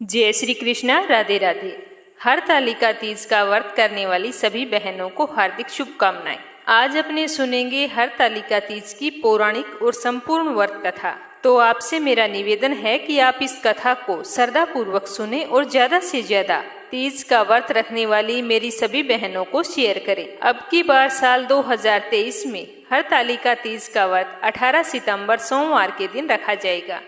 जय श्री कृष्णा। राधे राधे। हरतालिका तीज का व्रत करने वाली सभी बहनों को हार्दिक शुभकामनाएं। आज अपने सुनेंगे हरतालिका तीज की पौराणिक और संपूर्ण व्रत कथा। तो आपसे मेरा निवेदन है कि आप इस कथा को श्रद्धा पूर्वक सुने और ज्यादा से ज्यादा तीज का व्रत रखने वाली मेरी सभी बहनों को शेयर करें। अब की बार साल 2023 में हरतालिका तीज का व्रत 18 सितंबर सोमवार के दिन रखा जाएगा।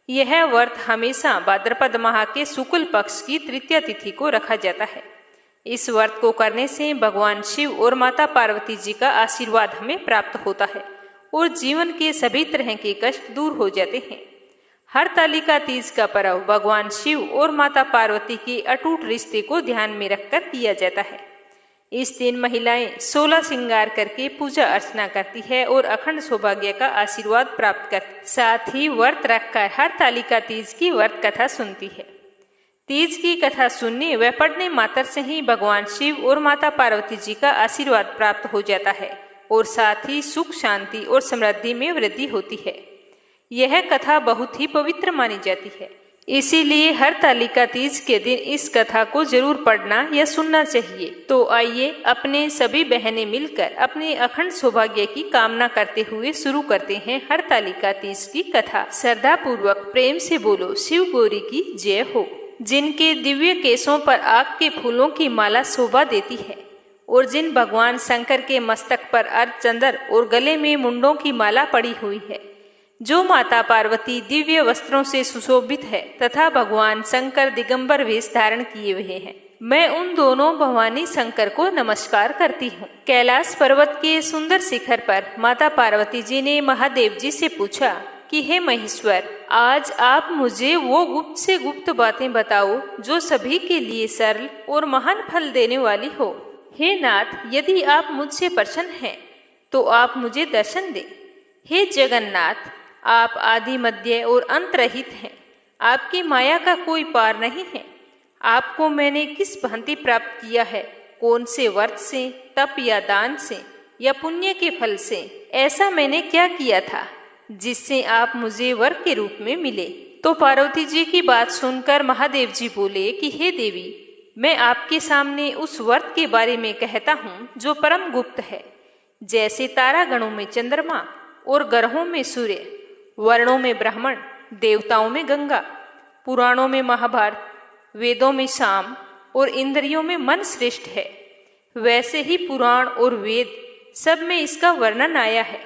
यह व्रत हमेशा भाद्रपद माह के शुक्ल पक्ष की तृतीया तिथि को रखा जाता है। इस व्रत को करने से भगवान शिव और माता पार्वती जी का आशीर्वाद हमें प्राप्त होता है और जीवन के सभी तरह के कष्ट दूर हो जाते हैं। हरतालिका तीज का पर्व भगवान शिव और माता पार्वती के अटूट रिश्ते को ध्यान में रखकर किया जाता है। इस दिन महिलाएं 16 श्रृंगार करके पूजा अर्चना करती है और अखंड सौभाग्य का आशीर्वाद प्राप्त करती, साथ ही व्रत रखकर हरतालिका तीज की व्रत कथा सुनती है। तीज की कथा सुनने व पढ़ने मात्र से ही भगवान शिव और माता पार्वती जी का आशीर्वाद प्राप्त हो जाता है और साथ ही सुख, शांति और समृद्धि में वृद्धि होती है। यह कथा बहुत ही पवित्र मानी जाती है, इसीलिए हरतालिका तीज के दिन इस कथा को जरूर पढ़ना या सुनना चाहिए। तो आइए अपने सभी बहनें मिलकर अपने अखंड सौभाग्य की कामना करते हुए शुरू करते हैं हरतालिका तीज की कथा। श्रद्धा पूर्वक प्रेम से बोलो शिव गौरी की जय हो। जिनके दिव्य केशों पर आग के फूलों की माला शोभा देती है और जिन भगवान शंकर के मस्तक पर अर्धचंदन और गले में मुंडों की माला पड़ी हुई है, जो माता पार्वती दिव्य वस्त्रों से सुशोभित है तथा भगवान शंकर दिगंबर वेश धारण किए हुए हैं, मैं उन दोनों भवानी शंकर को नमस्कार करती हूँ। कैलाश पर्वत के सुंदर शिखर पर माता पार्वती जी ने महादेव जी से पूछा कि हे महेश्वर, आज आप मुझे वो गुप्त से गुप्त बातें बताओ जो सभी के लिए सरल और महान फल देने वाली हो। हे नाथ, यदि आप मुझसे प्रसन्न हैं तो आप मुझे दर्शन दें। हे जगन्नाथ, आप आदि मध्य और अंत रहित हैं, आपकी माया का कोई पार नहीं है। आपको मैंने किस भांति प्राप्त किया है, कौन से व्रत से, तप या दान से या पुण्य के फल से? ऐसा मैंने क्या किया था जिससे आप मुझे वर के रूप में मिले? तो पार्वती जी की बात सुनकर महादेव जी बोले कि हे देवी, मैं आपके सामने उस व्रत के बारे में कहता हूँ जो परम गुप्त है। जैसे तारागणों में चंद्रमा और ग्रहों में सूर्य, वर्णों में ब्राह्मण, देवताओं में गंगा, पुराणों में महाभारत, वेदों में साम और इंद्रियों में मन श्रेष्ठ है, वैसे ही पुराण और वेद सब में इसका वर्णन आया है,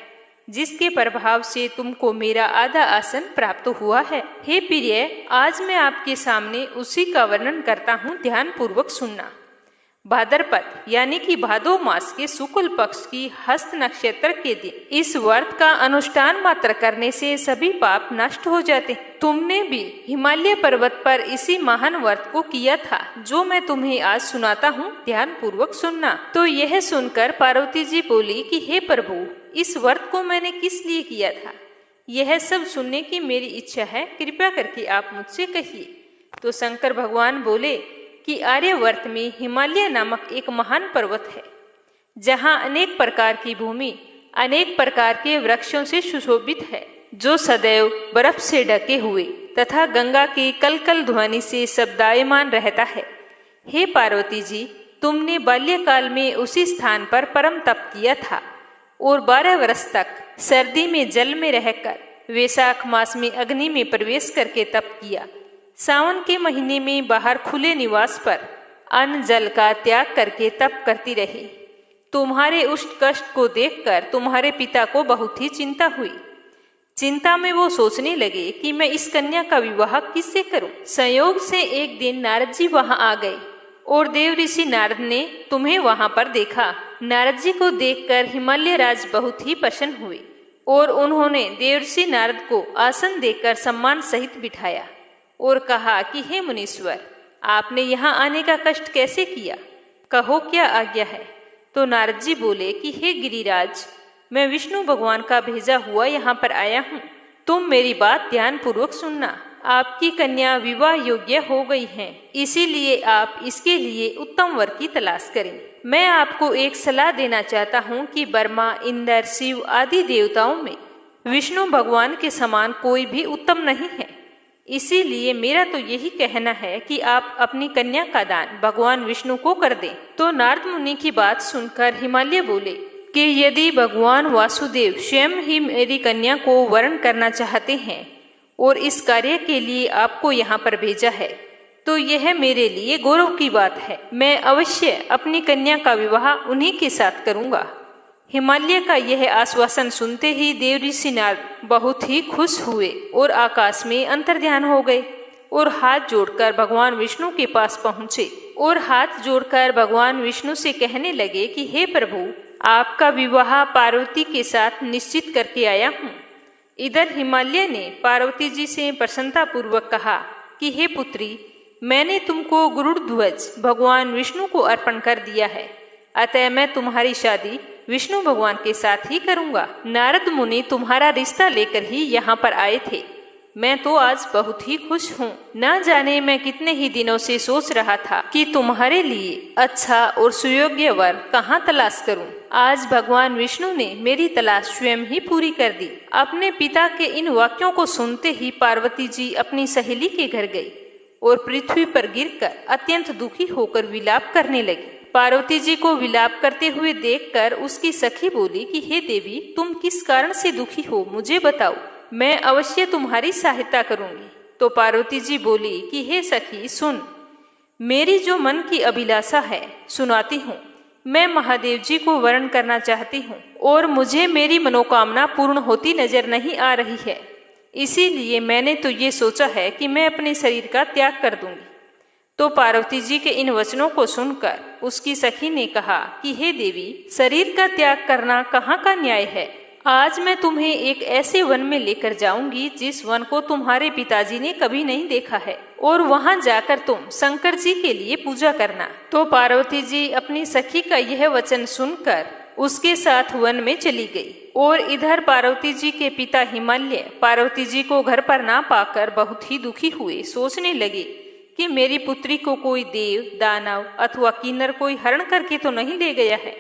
जिसके प्रभाव से तुमको मेरा आधा आसन प्राप्त हुआ है। हे प्रिय, आज मैं आपके सामने उसी का वर्णन करता हूँ, ध्यान पूर्वक सुनना। भाद्रपद यानी कि भादो मास के शुक्ल पक्ष की हस्त नक्षत्र के दिन इस व्रत का अनुष्ठान मात्र करने से सभी पाप नष्ट हो जाते। तुमने भी हिमालय पर्वत पर इसी महान व्रत को किया था जो मैं तुम्हें आज सुनाता हूँ, ध्यान पूर्वक सुनना। तो यह सुनकर पार्वती जी बोली कि हे प्रभु, इस व्रत को मैंने किस लिए किया था, यह सब सुनने की मेरी इच्छा है, कृपया करके आप मुझसे कहिए। तो शंकर भगवान बोले कि आर्यवर्त में हिमालय नामक एक महान पर्वत है, जहाँ अनेक प्रकार की भूमि अनेक प्रकार के वृक्षों से सुशोभित है, जो सदैव बर्फ से ढके हुए तथा गंगा की कलकल ध्वनि से शब्दायमान रहता है। हे पार्वती जी, तुमने बाल्यकाल में उसी स्थान पर परम तप किया था और 12 वर्ष तक सर्दी में जल में रहकर वैशाख मास में अग्नि में प्रवेश करके तप किया। सावन के महीने में बाहर खुले निवास पर अन्न जल का त्याग करके तप करती रही। तुम्हारे उस कष्ट को देखकर तुम्हारे पिता को बहुत ही चिंता हुई। चिंता में वो सोचने लगे कि मैं इस कन्या का विवाह किससे करूं। संयोग से एक दिन नारद जी वहां आ गए और देव ऋषि नारद ने तुम्हें वहां पर देखा। नारद जी को देखकर हिमालय राज बहुत ही प्रसन्न हुए और उन्होंने देव ऋषि नारद को आसन देकर सम्मान सहित बिठाया और कहा कि हे मुनीश्वर, आपने यहाँ आने का कष्ट कैसे किया, कहो क्या आज्ञा है। तो नारद जी बोले कि हे गिरिराज, मैं विष्णु भगवान का भेजा हुआ यहाँ पर आया हूँ, तुम मेरी बात ध्यान पूर्वक सुनना। आपकी कन्या विवाह योग्य हो गई है, इसीलिए आप इसके लिए उत्तम वर की तलाश करें। मैं आपको एक सलाह देना चाहता हूँ कि ब्रह्मा, इंद्र, शिव आदि देवताओं में विष्णु भगवान के समान कोई भी उत्तम नहीं है। इसीलिए मेरा तो यही कहना है कि आप अपनी कन्या का दान भगवान विष्णु को कर दें। तो नारद मुनि की बात सुनकर हिमालय बोले कि यदि भगवान वासुदेव स्वयं ही मेरी कन्या को वरण करना चाहते हैं और इस कार्य के लिए आपको यहाँ पर भेजा है, तो यह मेरे लिए गौरव की बात है। मैं अवश्य अपनी कन्या का विवाह उन्हीं के साथ करूँगा। हिमालय का यह आश्वासन सुनते ही देव ऋषि नारद बहुत ही खुश हुए और आकाश में अंतर्ध्यान हो गए और हाथ जोड़कर भगवान विष्णु के पास पहुँचे और हाथ जोड़कर भगवान विष्णु से कहने लगे कि हे प्रभु, आपका विवाह पार्वती के साथ निश्चित करके आया हूँ। इधर हिमालय ने पार्वती जी से प्रसन्नता पूर्वक कहा कि हे पुत्री, मैंने तुमको गरुड़ ध्वज भगवान विष्णु को अर्पण कर दिया है, अतः मैं तुम्हारी शादी विष्णु भगवान के साथ ही करूंगा। नारद मुनि तुम्हारा रिश्ता लेकर ही यहाँ पर आए थे। मैं तो आज बहुत ही खुश हूँ। न जाने मैं कितने ही दिनों से सोच रहा था कि तुम्हारे लिए अच्छा और सुयोग्य वर कहाँ तलाश करूँ। आज भगवान विष्णु ने मेरी तलाश स्वयं ही पूरी कर दी। अपने पिता के इन वाक्यों को सुनते ही पार्वती जी अपनी सहेली के घर गई और पृथ्वी पर गिरकर अत्यंत दुखी होकर विलाप करने लगी। पार्वती जी को विलाप करते हुए देखकर उसकी सखी बोली कि हे देवी, तुम किस कारण से दुखी हो, मुझे बताओ, मैं अवश्य तुम्हारी सहायता करूंगी। तो पार्वती जी बोली कि हे सखी सुन, मेरी जो मन की अभिलाषा है सुनाती हूँ। मैं महादेव जी को वरण करना चाहती हूँ और मुझे मेरी मनोकामना पूर्ण होती नजर नहीं आ रही है। इसीलिए मैंने तो ये सोचा है कि मैं अपने शरीर का त्याग कर दूंगी। तो पार्वती जी के इन वचनों को सुनकर उसकी सखी ने कहा कि हे देवी, शरीर का त्याग करना कहाँ का न्याय है। आज मैं तुम्हें एक ऐसे वन में लेकर जाऊंगी जिस वन को तुम्हारे पिताजी ने कभी नहीं देखा है, और वहां जाकर तुम शंकर जी के लिए पूजा करना। तो पार्वती जी अपनी सखी का यह वचन सुनकर उसके साथ वन में चली गई। और इधर पार्वती जी के पिता हिमालय पार्वती जी को घर पर ना पाकर बहुत ही दुखी हुए। सोचने लगे कि मेरी पुत्री को कोई देव, दानव अथवा किन्नर कोई हरण करके तो नहीं ले गया है।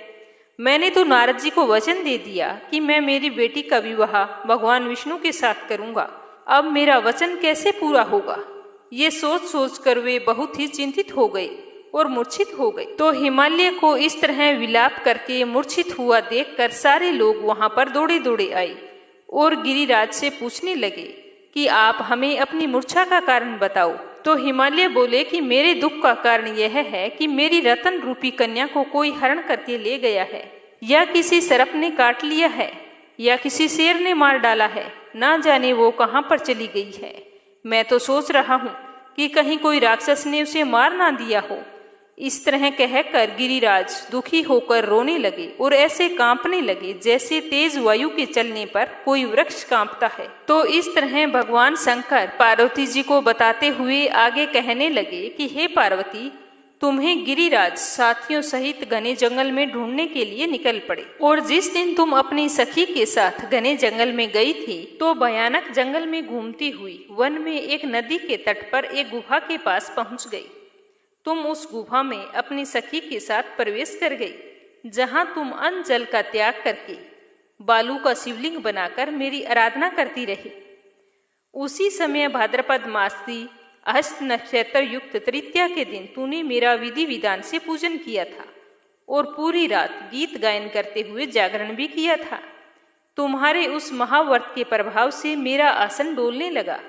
मैंने तो नारद जी को वचन दे दिया कि मैं मेरी बेटी का विवाह भगवान विष्णु के साथ करूंगा। अब मेरा वचन कैसे पूरा होगा। ये सोच सोच कर वे बहुत ही चिंतित हो गए और मूर्छित हो गए। तो हिमालय को इस तरह विलाप करके मूर्छित हुआ देखकर सारे लोग वहां पर दौड़े दौड़े आए और गिरिराज से पूछने लगे कि आप हमें अपनी मूर्छा का कारण बताओ। तो हिमालय बोले कि मेरे दुख का कारण यह है कि मेरी रतन रूपी कन्या को कोई हरण करके ले गया है, या किसी सर्प ने काट लिया है, या किसी शेर ने मार डाला है। ना जाने वो कहाँ पर चली गई है। मैं तो सोच रहा हूँ कि कहीं कोई राक्षस ने उसे मार ना दिया हो। इस तरह कहकर गिरिराज दुखी होकर रोने लगे और ऐसे कांपने लगे जैसे तेज वायु के चलने पर कोई वृक्ष कांपता है। तो इस तरह भगवान शंकर पार्वती जी को बताते हुए आगे कहने लगे कि हे पार्वती, तुम्हें गिरिराज साथियों सहित घने जंगल में ढूंढने के लिए निकल पड़े। और जिस दिन तुम अपनी सखी के साथ घने जंगल में गई थी, तो भयानक जंगल में घूमती हुई वन में एक नदी के तट पर एक गुफा के पास पहुंच गई। तुम उस गुफा में अपनी सखी के साथ प्रवेश कर गई, जहां तुम अन्न जल का त्याग करके बालू का शिवलिंग बनाकर मेरी आराधना करती रही। उसी समय भाद्रपद मास की हस्त नक्षत्र युक्त तृतीया के दिन तूने मेरा विधि विधान से पूजन किया था और पूरी रात गीत गायन करते हुए जागरण भी किया था। तुम्हारे उस महाव्रत के प्रभाव से मेरा आसन डोलने लगा,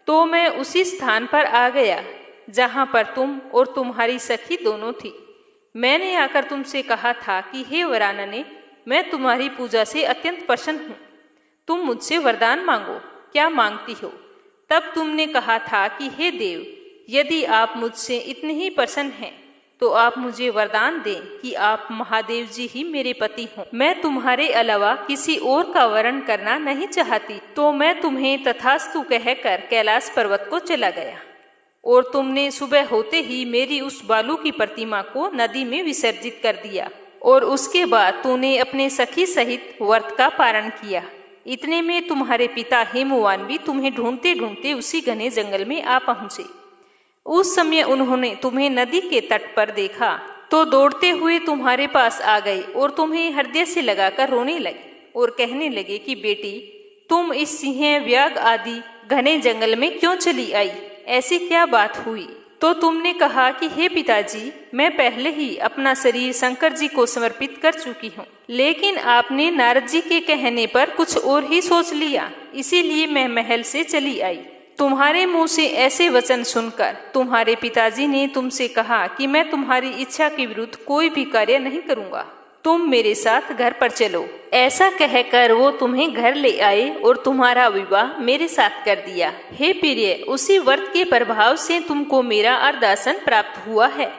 तो मैं उसी स्थान पर आ गया जहां पर तुम और तुम्हारी सखी दोनों थी। मैंने आकर तुमसे कहा था कि हे वरानने, मैं तुम्हारी पूजा से अत्यंत प्रसन्न हूँ, तुम मुझसे वरदान मांगो, क्या मांगती हो। तब तुमने कहा था कि हे देव, यदि आप मुझसे इतने ही प्रसन्न हैं तो आप मुझे वरदान दें कि आप महादेव जी ही मेरे पति हों। मैं तुम्हारे अलावा किसी और का वरण करना नहीं चाहती। तो मैं तुम्हें तथास्तु कहकर कैलाश पर्वत को चला गया और तुमने सुबह होते ही मेरी उस बालू की प्रतिमा को नदी में विसर्जित कर दिया और उसके बाद तूने अपने सखी सहित व्रत का पारण किया। इतने में तुम्हारे पिता हेमवान भी तुम्हें ढूंढते ढूंढते उसी घने जंगल में आ पहुंचे। उस समय उन्होंने तुम्हें नदी के तट पर देखा तो दौड़ते हुए तुम्हारे पास आ गए और तुम्हें हृदय से लगाकर रोने लगे और कहने लगे कि बेटी, तुम इस सिंह व्याघ्र आदि घने जंगल में क्यों चली आई। ऐसी क्या बात हुई? तो तुमने कहा कि हे पिताजी, मैं पहले ही अपना शरीर शंकर जी को समर्पित कर चुकी हूँ, लेकिन आपने नारद जी के कहने पर कुछ और ही सोच लिया, इसीलिए मैं महल से चली आई। तुम्हारे मुंह से ऐसे वचन सुनकर तुम्हारे पिताजी ने तुमसे कहा कि मैं तुम्हारी इच्छा के विरुद्ध कोई भी कार्य नहीं करूँगा, तुम मेरे साथ घर पर चलो। ऐसा कहकर वो तुम्हें घर ले आए और तुम्हारा विवाह मेरे साथ कर दिया। हे प्रिय, उसी व्रत के प्रभाव से तुमको मेरा अर्धासन प्राप्त हुआ है।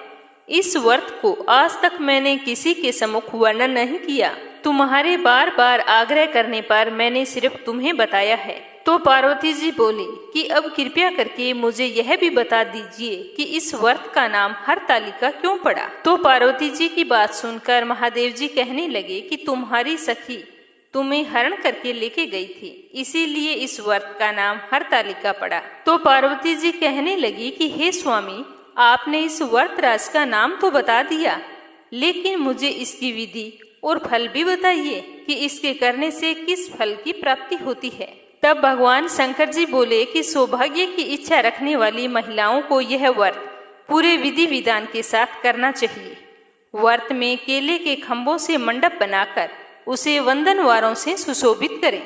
इस व्रत को आज तक मैंने किसी के सम्मुख वर्णन नहीं किया। तुम्हारे बार बार आग्रह करने पर मैंने सिर्फ तुम्हें बताया है। तो पार्वती जी बोली कि अब कृपया करके मुझे यह भी बता दीजिए कि इस व्रत का नाम हरतालिका क्यों पड़ा। तो पार्वती जी की बात सुनकर महादेव जी कहने लगे कि तुम्हारी सखी तुम्हें हरण करके लेके गई थी, इसीलिए इस व्रत का नाम हरतालिका पड़ा। तो पार्वती जी कहने लगी कि हे स्वामी, आपने इस व्रत राज का नाम तो बता दिया, लेकिन मुझे इसकी विधि और फल भी बताइए कि इसके करने से किस फल की प्राप्ति होती है। तब भगवान शंकर जी बोले कि सौभाग्य की इच्छा रखने वाली महिलाओं को यह व्रत पूरे विधि विधान के साथ करना चाहिए। व्रत में केले के खंभों से मंडप बनाकर उसे वंदनवारों से सुशोभित करें।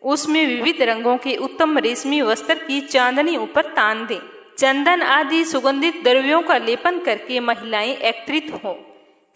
उसमें विविध रंगों के उत्तम रेशमी वस्त्र की चांदनी ऊपर तान दें। चंदन आदि सुगंधित द्रव्यों का लेपन करके महिलाएं एकत्रित हों।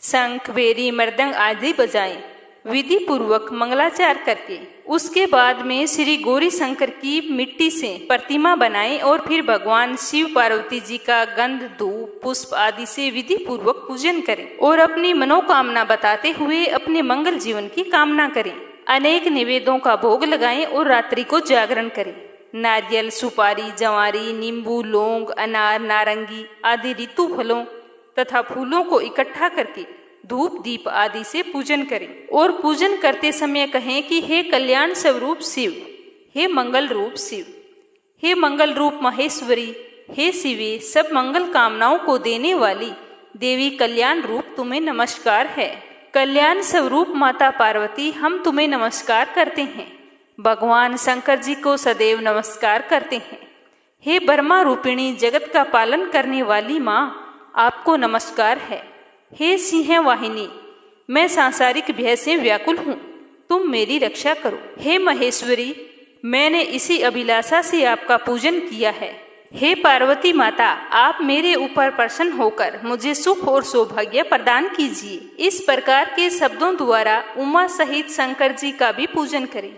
शंख, बेरी, मृदंग आदि बजाएं, विधि पूर्वक मंगलाचार करके। उसके बाद में श्री गौरी शंकर की मिट्टी से प्रतिमा बनाएं और फिर भगवान शिव पार्वती जी का गंध, धूप, पुष्प आदि से विधि पूर्वक पूजन करें और अपनी मनोकामना बताते हुए अपने मंगल जीवन की कामना करें। अनेक निवेदों का भोग लगाएं और रात्रि को जागरण करें। नारियल, सुपारी, जवारी, नींबू, लौंग, अनार, नारंगी आदि ऋतु फलों तथा फूलों को इकट्ठा करके धूप दीप आदि से पूजन करें और पूजन करते समय कहें कि हे कल्याण स्वरूप शिव, हे मंगल रूप शिव, हे मंगल रूप महेश्वरी, हे शिवे, सब मंगल कामनाओं को देने वाली देवी कल्याण रूप तुम्हें नमस्कार है। कल्याण स्वरूप माता पार्वती, हम तुम्हें नमस्कार करते हैं। भगवान शंकर जी को सदैव नमस्कार करते हैं। हे ब्रह्मा रूपिणी जगत का पालन करने वाली माँ, आपको नमस्कार है। हे सिंह वाहिनी, मैं सांसारिक भय से व्याकुल हूँ, तुम मेरी रक्षा करो। हे महेश्वरी, मैंने इसी अभिलाषा से आपका पूजन किया है। हे पार्वती माता, आप मेरे ऊपर प्रसन्न होकर मुझे सुख और सौभाग्य प्रदान कीजिए। इस प्रकार के शब्दों द्वारा उमा सहित शंकर जी का भी पूजन करें।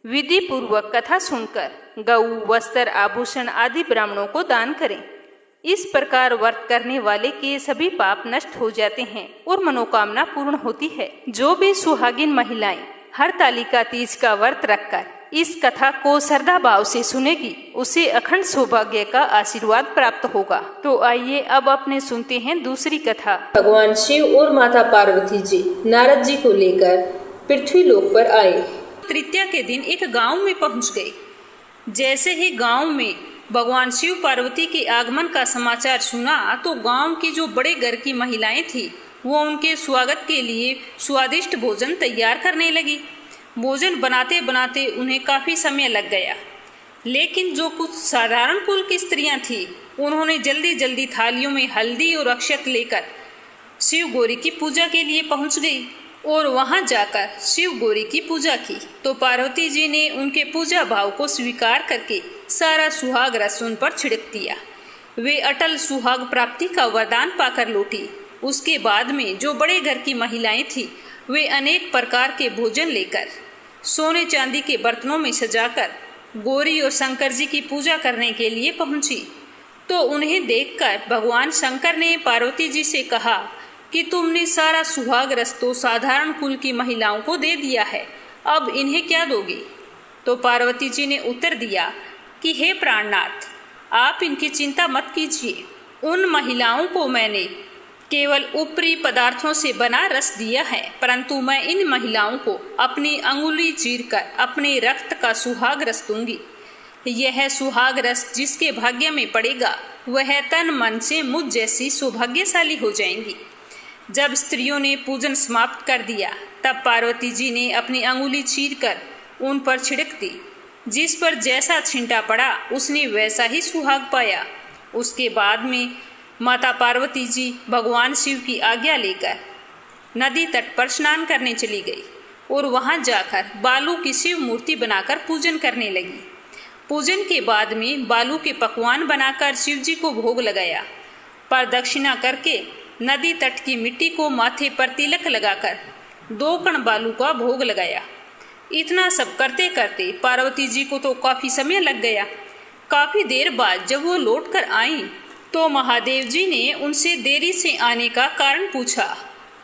विधि पूर्वक कथा सुनकर गौ, वस्त्र, आभूषण आदि ब्राह्मणों को दान करें। इस प्रकार व्रत करने वाले के सभी पाप नष्ट हो जाते हैं और मनोकामना पूर्ण होती है। जो भी सुहागिन महिलाएं हरतालिका तीज का व्रत रखकर इस कथा को श्रद्धा भाव से सुनेगी, उसे अखंड सौभाग्य का आशीर्वाद प्राप्त होगा। तो आइए अब अपने सुनते हैं दूसरी कथा। भगवान शिव और माता पार्वती जी नारद जी को लेकर पृथ्वी लोक पर आए। तृतीया के दिन एक गांव में पहुंच गए। जैसे ही गांव में भगवान शिव पार्वती के आगमन का समाचार सुना तो गांव की जो बड़े घर की महिलाएं थी वो उनके स्वागत के लिए स्वादिष्ट भोजन तैयार करने लगी। भोजन बनाते बनाते उन्हें काफी समय लग गया, लेकिन जो कुछ साधारण कुल की स्त्रियां थीं उन्होंने जल्दी जल्दी थालियों में हल्दी और अक्षत लेकर शिव गौरी की पूजा के लिए पहुंच गई और वहां जाकर शिव गौरी की पूजा की। तो पार्वती जी ने उनके पूजा भाव को स्वीकार करके सारा सुहाग रस उन पर छिड़क दिया। वे अटल सुहाग प्राप्ति का वरदान पाकर लौटी। उसके बाद में जो बड़े घर की महिलाएं थीं वे अनेक प्रकार के भोजन लेकर सोने चांदी के बर्तनों में सजाकर गौरी और शंकर जी की पूजा करने के लिए पहुंची। तो उन्हें देखकर भगवान शंकर ने पार्वती जी से कहा कि तुमने सारा सुहाग रस तो साधारण कुल की महिलाओं को दे दिया है, अब इन्हें क्या दोगी? तो पार्वती जी ने उत्तर दिया कि हे प्राणनाथ, आप इनकी चिंता मत कीजिए। उन महिलाओं को मैंने केवल ऊपरी पदार्थों से बना रस दिया है, परंतु मैं इन महिलाओं को अपनी अंगुली चीरकर अपने रक्त का सुहाग रस दूंगी। यह सुहाग रस जिसके भाग्य में पड़ेगा वह तन मन से मुझ जैसी सौभाग्यशाली हो जाएंगी। जब स्त्रियों ने पूजन समाप्त कर दिया तब पार्वती जी ने अपनी अंगुली चीरकर उन पर छिड़क दी जिस पर जैसा छिंटा पड़ा उसने वैसा ही सुहाग पाया। उसके बाद में माता पार्वती जी भगवान शिव की आज्ञा लेकर नदी तट पर स्नान करने चली गई और वहां जाकर बालू की शिव मूर्ति बनाकर पूजन करने लगी। पूजन के बाद में बालू के पकवान बनाकर शिव जी को भोग लगाया। प्रदक्षिणा करके नदी तट की मिट्टी को माथे पर तिलक लगाकर 2 कण बालू का भोग लगाया। इतना सब करते करते पार्वती जी को तो काफी समय लग गया। काफी देर बाद जब वो लौटकर आई तो महादेव जी ने उनसे देरी से आने का कारण पूछा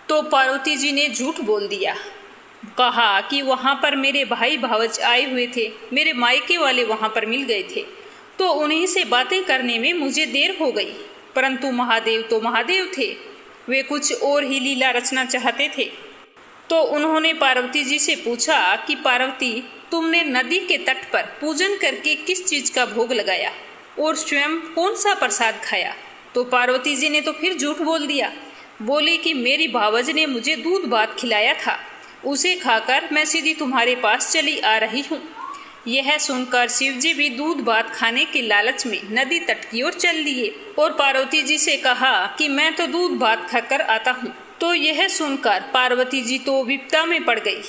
तो पार्वती जी ने झूठ बोल दिया। कहा कि वहाँ पर मेरे भाई भावज आए हुए थे, मेरे मायके वाले वहाँ पर मिल गए थे, तो उन्हीं से बातें करने में मुझे देर हो गई। परंतु महादेव तो महादेव थे, वे कुछ और ही लीला रचना चाहते थे। तो उन्होंने पार्वती जी से पूछा कि पार्वती, तुमने नदी के तट पर पूजन करके किस चीज का भोग लगाया और स्वयं कौन सा प्रसाद खाया? तो पार्वती जी ने तो फिर झूठ बोल दिया। बोली कि मेरी भावज ने मुझे दूध भात खिलाया था, उसे खाकर मैं सीधी तुम्हारे पास चली आ रही हूँ। यह सुनकर शिव जी भी दूध भात खाने के लालच में नदी तट की ओर चल दिए और पार्वती जी से कहा कि मैं तो दूध भात खाकर आता हूँ। तो यह सुनकर पार्वती जी तो विपदा में पड़ गई।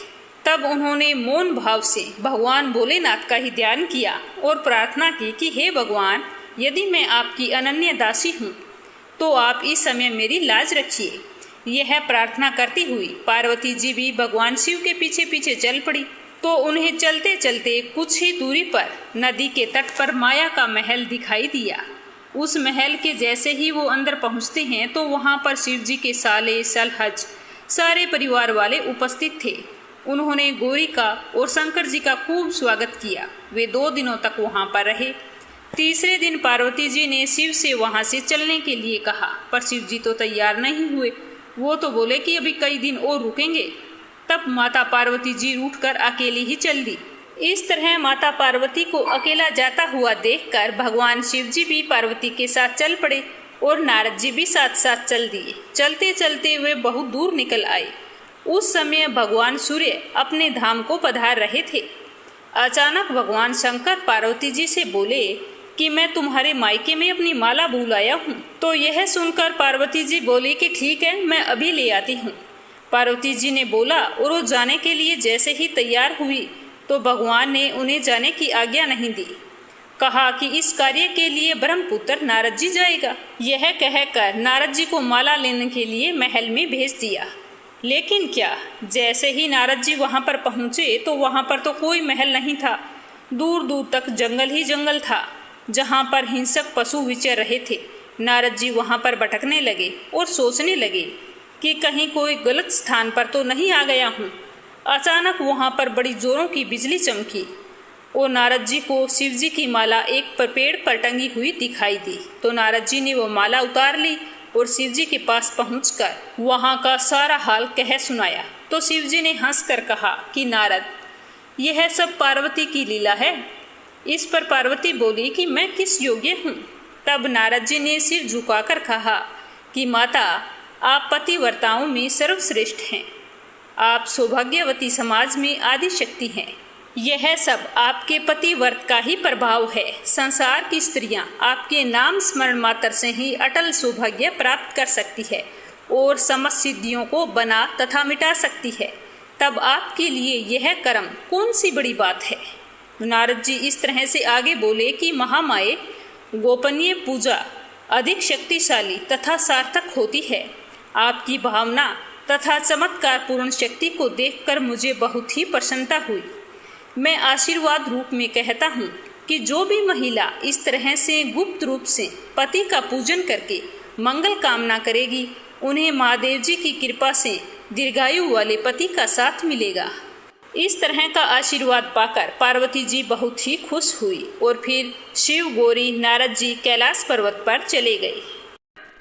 तब उन्होंने मौन भाव से भगवान भोलेनाथ का ही ध्यान किया और प्रार्थना की कि हे भगवान, यदि मैं आपकी अनन्य दासी हूँ तो आप इस समय मेरी लाज रखिए। यह प्रार्थना करती हुई पार्वती जी भी भगवान शिव के पीछे पीछे चल पड़ी। तो उन्हें चलते चलते कुछ ही दूरी पर नदी के तट पर माया का महल दिखाई दिया। उस महल के जैसे ही वो अंदर पहुंचते हैं तो वहां पर शिव जी के साले सलहज सारे परिवार वाले उपस्थित थे। उन्होंने गौरी का और शंकर जी का खूब स्वागत किया। वे 2 दिनों तक वहां पर रहे। तीसरे दिन पार्वती जी ने शिव से वहां से चलने के लिए कहा, पर शिव जी तो तैयार नहीं हुए। वो तो बोले कि अभी कई दिन और रुकेंगे। तब माता पार्वती जी रूठकर अकेली ही चल दी। इस तरह माता पार्वती को अकेला जाता हुआ देखकर भगवान शिव जी भी पार्वती के साथ चल पड़े और नारद जी भी साथ साथ चल दिए। चलते चलते वे बहुत दूर निकल आए। उस समय भगवान सूर्य अपने धाम को पधार रहे थे। अचानक भगवान शंकर पार्वती जी से बोले कि मैं तुम्हारे मायके में अपनी माला भूल आया हूँ। तो यह सुनकर पार्वती जी बोली कि ठीक है, मैं अभी ले आती हूँ। पार्वती जी ने बोला और वो जाने के लिए जैसे ही तैयार हुई तो भगवान ने उन्हें जाने की आज्ञा नहीं दी। कहा कि इस कार्य के लिए ब्रह्मपुत्र नारद जी जाएगा। यह कहकर नारद जी को माला लेने के लिए महल में भेज दिया। लेकिन क्या, जैसे ही नारद जी वहां पर पहुंचे तो वहां पर तो कोई महल नहीं था। दूर दूर तक जंगल ही जंगल था, जहां पर हिंसक पशु विचर रहे थे। नारद जी वहां पर भटकने लगे और सोचने लगे कि कहीं कोई गलत स्थान पर तो नहीं आ गया हूँ। अचानक वहां पर बड़ी जोरों की बिजली चमकी और नारद जी को शिव जी की माला एक पेड़ पर टंगी हुई दिखाई दी। तो नारद जी ने वो माला उतार ली और शिव जी के पास पहुंचकर वहां का सारा हाल कह सुनाया। तो शिव जी ने हंसकर कहा कि नारद, यह सब पार्वती की लीला है। इस पर पार्वती बोली कि मैं किस योग्य हूँ। तब नारद जी ने सिर झुकाकर कहा कि माता, आप पतिव्रताओं में सर्वश्रेष्ठ हैं। आप सौभाग्यवती समाज में आदि शक्ति हैं। यह सब आपके पतिव्रत का ही प्रभाव है। संसार की स्त्रियां आपके नाम स्मरण मात्र से ही अटल सौभाग्य प्राप्त कर सकती है और समस्त सिद्धियों को बना तथा मिटा सकती है। तब आपके लिए यह कर्म कौन सी बड़ी बात है। नारद जी इस तरह से आगे बोले कि महामाये, गोपनीय पूजा अधिक शक्तिशाली तथा सार्थक होती है। आपकी भावना तथा चमत्कार पूर्ण शक्ति को देखकर मुझे बहुत ही प्रसन्नता हुई। मैं आशीर्वाद रूप में कहता हूँ कि जो भी महिला इस तरह से गुप्त रूप से पति का पूजन करके मंगल कामना करेगी, उन्हें महादेव जी की कृपा से दीर्घायु वाले पति का साथ मिलेगा। इस तरह का आशीर्वाद पाकर पार्वती जी बहुत ही खुश हुई और फिर शिव, गौरी, नारद जी कैलाश पर्वत पर चले गए।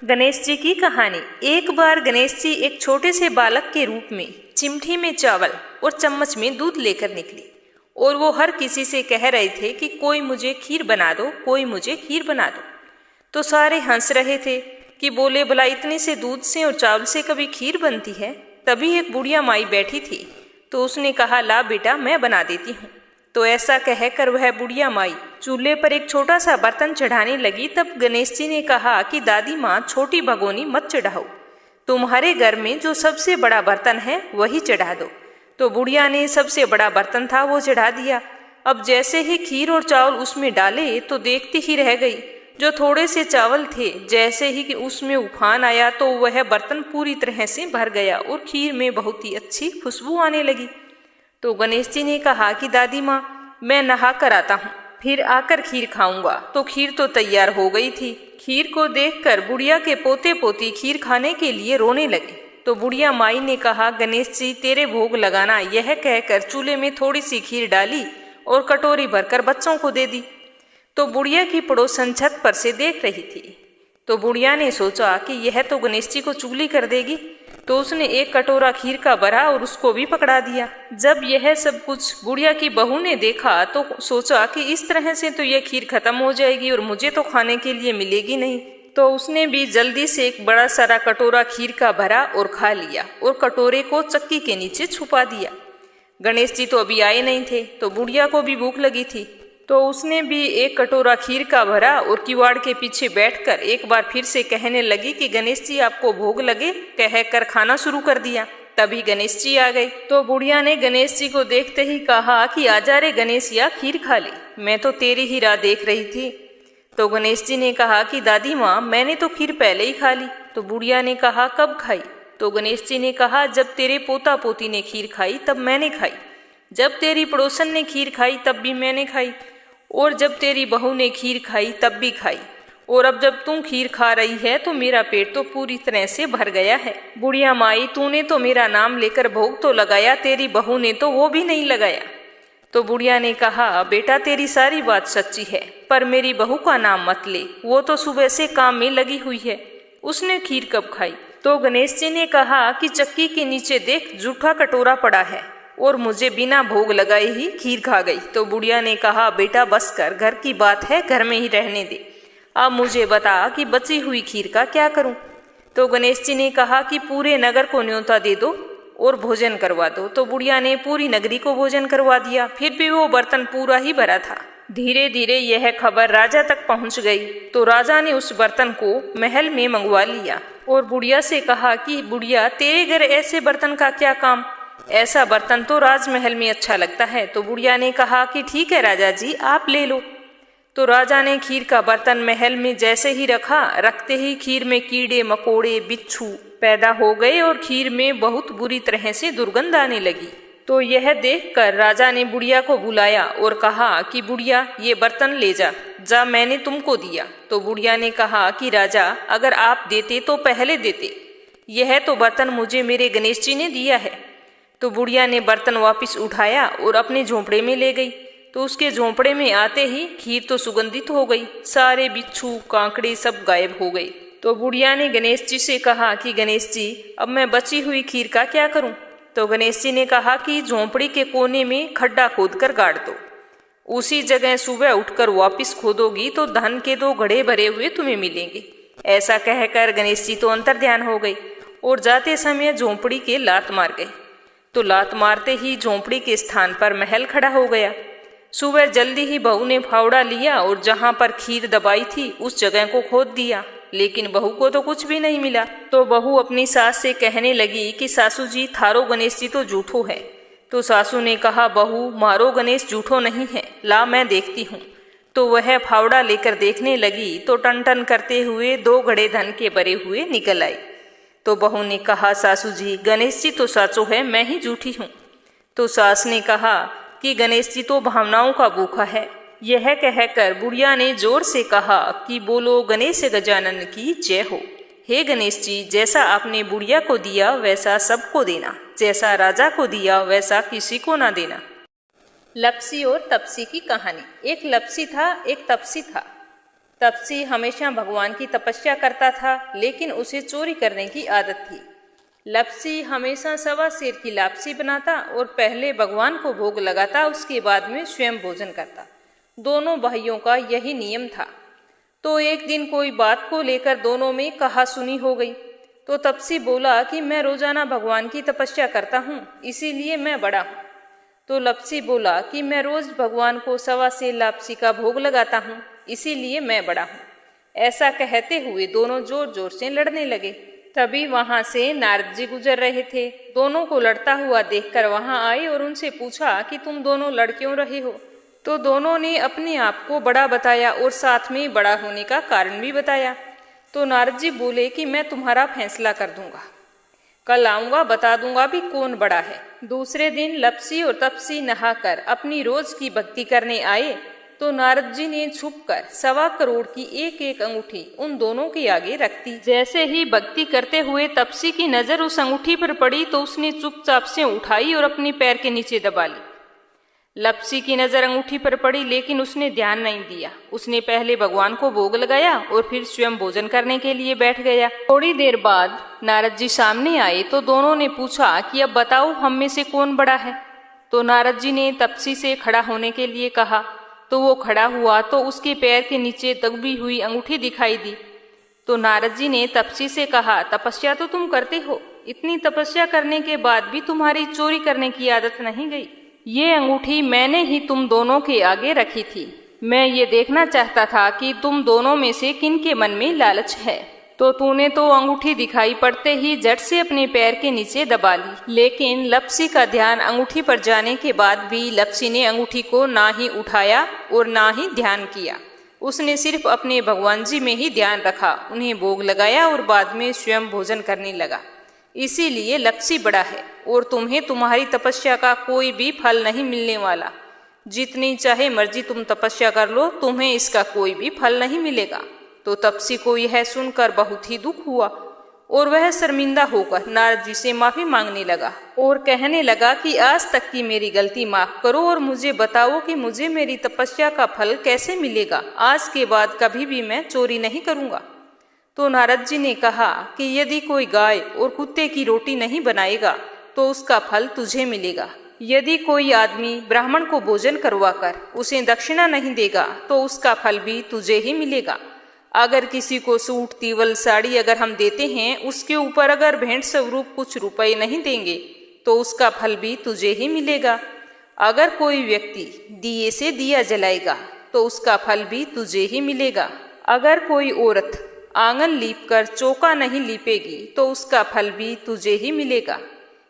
गणेश जी की कहानी। एक बार गणेश जी एक छोटे से बालक के रूप में चिमटी में चावल और चम्मच में दूध लेकर निकले और वो हर किसी से कह रहे थे कि कोई मुझे खीर बना दो, कोई मुझे खीर बना दो। तो सारे हंस रहे थे कि बोले भला इतने से दूध से और चावल से कभी खीर बनती है। तभी एक बुढ़िया माई बैठी थी तो उसने कहा, ला बेटा, मैं बना देती हूँ। तो ऐसा कहकर वह बुढ़िया माई चूल्हे पर एक छोटा सा बर्तन चढ़ाने लगी। तब गणेश जी ने कहा कि दादी माँ, छोटी भगोनी मत चढ़ाओ, तुम्हारे घर में जो सबसे बड़ा बर्तन है वही चढ़ा दो। तो बुढ़िया ने सबसे बड़ा बर्तन था वो चढ़ा दिया। अब जैसे ही खीर और चावल उसमें डाले तो देखती ही रह गई। जो थोड़े से चावल थे, जैसे ही कि उसमें उफान आया तो वह बर्तन पूरी तरह से भर गया और खीर में बहुत ही अच्छी खुशबू आने लगी। तो गणेश जी ने कहा कि दादी माँ, मैं नहा कर आता हूँ, फिर आकर खीर खाऊंगा। तो खीर तो तैयार हो गई थी। खीर को देखकर बुढ़िया के पोते पोती खीर खाने के लिए रोने लगे। तो बुढ़िया माई ने कहा, गणेश जी तेरे भोग लगाना। यह कहकर चूल्हे में थोड़ी सी खीर डाली और कटोरी भरकर बच्चों को दे दी। तो बुढ़िया की पड़ोसन छत पर से देख रही थी। तो बुढ़िया ने सोचा कि यह तो गणेश जी को चुगली कर देगी। तो उसने एक कटोरा खीर का भरा और उसको भी पकड़ा दिया। जब यह सब कुछ बुढ़िया की बहू ने देखा तो सोचा कि इस तरह से तो यह खीर खत्म हो जाएगी और मुझे तो खाने के लिए मिलेगी नहीं। तो उसने भी जल्दी से एक बड़ा सारा कटोरा खीर का भरा और खा लिया और कटोरे को चक्की के नीचे छुपा दिया। गणेश जी तो अभी आए नहीं थे, तो बुढ़िया को भी भूख लगी थी। तो उसने भी एक कटोरा खीर का भरा और किवाड़ के पीछे बैठकर एक बार फिर से कहने लगी कि गणेश जी आपको भोग लगे, कहकर खाना शुरू कर दिया। तभी गणेश जी आ गए। तो बुढ़िया ने गणेश जी को देखते ही कहा कि आजा रे गणेशिया, खीर खा ले, मैं तो तेरी ही राह देख रही थी। तो गणेश जी ने कहा कि दादी माँ, मैंने तो खीर पहले ही खा ली। तो बुढ़िया ने कहा, कब खाई? तो गणेश जी ने कहा, जब तेरे पोता पोती ने खीर खाई तब मैंने खाई, जब तेरी पड़ोसन ने खीर खाई तब भी मैंने खाई, और जब तेरी बहू ने खीर खाई तब भी खाई, और अब जब तू खीर खा रही है तो मेरा पेट तो पूरी तरह से भर गया है। बुढ़िया माई, तूने तो मेरा नाम लेकर भोग तो लगाया, तेरी बहू ने तो वो भी नहीं लगाया। तो बुढ़िया ने कहा, बेटा तेरी सारी बात सच्ची है, पर मेरी बहू का नाम मत ले, वो तो सुबह से काम में लगी हुई है, उसने खीर कब खाई? तो गणेश जी ने कहा कि चक्की के नीचे देख, जूठा कटोरा पड़ा है और मुझे बिना भोग लगाए ही खीर खा गई। तो बुढ़िया ने कहा, बेटा बस कर, घर की बात है, घर में ही रहने दे, अब मुझे बता कि बची हुई खीर का क्या करूं? तो गणेश जी ने कहा कि पूरे नगर को न्योता दे दो और भोजन करवा दो। तो बुढ़िया ने पूरी नगरी को भोजन करवा दिया, फिर भी वो बर्तन पूरा ही भरा था। धीरे धीरे यह खबर राजा तक पहुंच गई। तो राजा ने उस बर्तन को महल में मंगवा लिया और बुढ़िया से कहा कि बुढ़िया, तेरे घर ऐसे बर्तन का क्या काम? ऐसा बर्तन तो राजमहल में अच्छा लगता है। तो बुढ़िया ने कहा कि ठीक है राजा जी, आप ले लो। तो राजा ने खीर का बर्तन महल में जैसे ही रखा, रखते ही खीर में कीड़े मकोड़े बिच्छू पैदा हो गए और खीर में बहुत बुरी तरह से दुर्गंध आने लगी। तो यह देखकर राजा ने बुढ़िया को बुलाया और कहा कि बुढ़िया, ये बर्तन ले जा, जा मैंने तुमको दिया। तो बुढ़िया ने कहा कि राजा, अगर आप देते तो पहले देते, यह तो बर्तन मुझे मेरे गणेश जी ने दिया है। तो बुढ़िया ने बर्तन वापस उठाया और अपने झोंपड़े में ले गई। तो उसके झोंपड़े में आते ही खीर तो सुगंधित हो गई, सारे बिच्छू कांकड़े सब गायब हो गए। तो बुढ़िया ने गणेश जी से कहा कि गणेश जी, अब मैं बची हुई खीर का क्या करूं? तो गणेश जी ने कहा कि झोंपड़ी के कोने में खड्डा खोदकर गाड़ दो, उसी जगह सुबह उठकर वापस खोदोगी तो धन के 2 घड़े भरे हुए तुम्हें मिलेंगे। ऐसा कहकर गणेश जी तो अंतर्ध्यान हो गए और जाते समय झोंपड़ी के लात मार गए। तो लात मारते ही झोंपड़ी के स्थान पर महल खड़ा हो गया। सुबह जल्दी ही बहू ने फावड़ा लिया और जहां पर खीर दबाई थी उस जगह को खोद दिया, लेकिन बहू को तो कुछ भी नहीं मिला। तो बहू अपनी सास से कहने लगी कि सासू जी, थारो गणेश जी तो झूठो है। तो सासू ने कहा, बहू मारो गणेश झूठो नहीं है, ला मैं देखती हूँ। तो वह फावड़ा लेकर देखने लगी तो टन टन करते हुए 2 घड़े धन के भरे हुए निकल आए। तो बहू ने कहा, सासू जी, गणेश जी तो साचो है, मैं ही झूठी हूँ। तो सास ने कहा कि गणेश जी तो भावनाओं का भूखा है। यह कहकर बुढ़िया ने जोर से कहा कि बोलो गणेश गजानन की जय हो। हे गणेश जी, जैसा आपने बुढ़िया को दिया वैसा सबको देना, जैसा राजा को दिया वैसा किसी को ना देना। लपसी और तपसी की कहानी। एक लपसी था, एक तपसी था। तपसी हमेशा भगवान की तपस्या करता था, लेकिन उसे चोरी करने की आदत थी। लपसी हमेशा 1.25 सेर की लापसी बनाता और पहले भगवान को भोग लगाता, उसके बाद में स्वयं भोजन करता। दोनों भाइयों का यही नियम था। तो एक दिन कोई बात को लेकर दोनों में कहासुनी हो गई। तो तपसी बोला कि मैं रोजाना भगवान की तपस्या करता हूँ, इसीलिए मैं बड़ा हूँ। तो लप्सी बोला कि मैं रोज भगवान को 1.25 सेर लापसी का भोग लगाता हूँ, इसीलिए मैं बड़ा हूँ। ऐसा कहते हुए दोनों जोर जोर से लड़ने लगे। तभी वहां से नारद जी गुजर रहे थे। दोनों को लड़ता हुआ देखकर वहां आए और उनसे पूछा कि तुम दोनों लड़ क्यों रहे हो। तो दोनों ने अपने आप को बड़ा बताया और साथ में बड़ा होने का कारण भी बताया। तो नारद जी बोले कि मैं तुम्हारा फैसला कर दूंगा, कल आऊंगा, बता दूंगा भी कौन बड़ा है। दूसरे दिन लप्सी और तपसी नहाकर अपनी रोज की भक्ति करने आए तो नारद जी ने छुपकर 1.25 करोड़ की एक एक अंगूठी उन दोनों के आगे रख दी। जैसे ही भक्ति करते हुए तपसी की नजर उस अंगूठी पर पड़ी तो उसने चुपचाप से उठाई और अपने पैर के नीचे दबा ली। लप्सी की नजर अंगूठी पर पड़ी लेकिन उसने ध्यान नहीं दिया। उसने पहले भगवान को भोग लगाया और फिर स्वयं भोजन करने के लिए बैठ गया। थोड़ी देर बाद नारद जी सामने आए तो दोनों ने पूछा कि अब बताओ हम में से कौन बड़ा है। तो नारद जी ने तपसी से खड़ा होने के लिए कहा तो वो खड़ा हुआ तो उसके पैर के नीचे दबी हुई अंगूठी दिखाई दी। तो नारद जी ने तपसी से कहा, तपस्या तो तुम करते हो, इतनी तपस्या करने के बाद भी तुम्हारी चोरी करने की आदत नहीं गई। ये अंगूठी मैंने ही तुम दोनों के आगे रखी थी। मैं ये देखना चाहता था कि तुम दोनों में से किन के मन में लालच है। तो तूने तो अंगूठी दिखाई पड़ते ही झट से अपने पैर के नीचे दबा ली। लेकिन लप्सी का ध्यान अंगूठी पर जाने के बाद भी लप्सी ने अंगूठी को ना ही उठाया और ना ही ध्यान किया। उसने सिर्फ अपने भगवान जी में ही ध्यान रखा, उन्हें भोग लगाया और बाद में स्वयं भोजन करने लगा। इसीलिए लप्सी बड़ा है और तुम्हें तुम्हारी तपस्या का कोई भी फल नहीं मिलने वाला। जितनी चाहे मर्जी तुम तपस्या कर लो, तुम्हें इसका कोई भी फल नहीं मिलेगा। तो तपसी को यह सुनकर बहुत ही दुख हुआ और वह शर्मिंदा होकर नारद जी से माफी मांगने लगा और कहने लगा कि आज तक की मेरी गलती माफ करो और मुझे बताओ कि मुझे मेरी तपस्या का फल कैसे मिलेगा। आज के बाद कभी भी मैं चोरी नहीं करूंगा। तो नारद जी ने कहा कि यदि कोई गाय और कुत्ते की रोटी नहीं बनाएगा तो उसका फल तुझे मिलेगा। यदि कोई आदमी ब्राह्मण को भोजन करवाकर उसे दक्षिणा नहीं देगा तो उसका फल भी तुझे ही मिलेगा। अगर किसी को सूट, तीवल, साड़ी अगर हम देते हैं, उसके ऊपर अगर भेंट स्वरूप कुछ रुपए नहीं देंगे तो उसका फल भी तुझे ही मिलेगा। अगर कोई व्यक्ति दिए से दिया जलाएगा तो उसका फल भी तुझे ही मिलेगा। अगर कोई औरत आंगन लीपकर चौका नहीं लीपेगी तो उसका फल भी तुझे ही मिलेगा।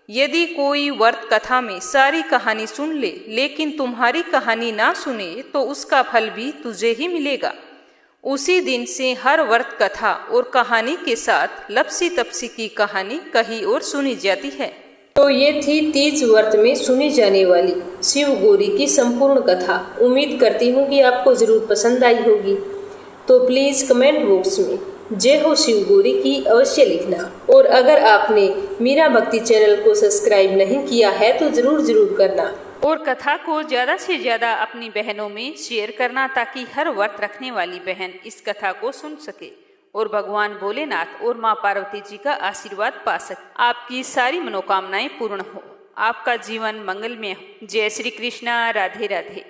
यदि कोई व्रत कथा में सारी कहानी सुन ले लेकिन तुम्हारी कहानी ना सुने तो उसका फल भी तुझे ही मिलेगा। उसी दिन से हर व्रत कथा और कहानी के साथ लप्सी तपसी की कहानी कही और सुनी जाती है। तो ये थी तीज व्रत में सुनी जाने वाली शिव गौरी की संपूर्ण कथा। उम्मीद करती हूँ कि आपको जरूर पसंद आई होगी। तो प्लीज कमेंट बॉक्स में जय हो शिव गौरी की अवश्य लिखना। और अगर आपने मीरा भक्ति चैनल को सब्सक्राइब नहीं किया है तो जरूर करना और कथा को ज्यादा से ज्यादा अपनी बहनों में शेयर करना ताकि हर व्रत रखने वाली बहन इस कथा को सुन सके और भगवान भोलेनाथ और माँ पार्वती जी का आशीर्वाद पा सके। आपकी सारी मनोकामनाएं पूर्ण हो, आपका जीवन मंगलमय हो। जय श्री कृष्णा। राधे राधे।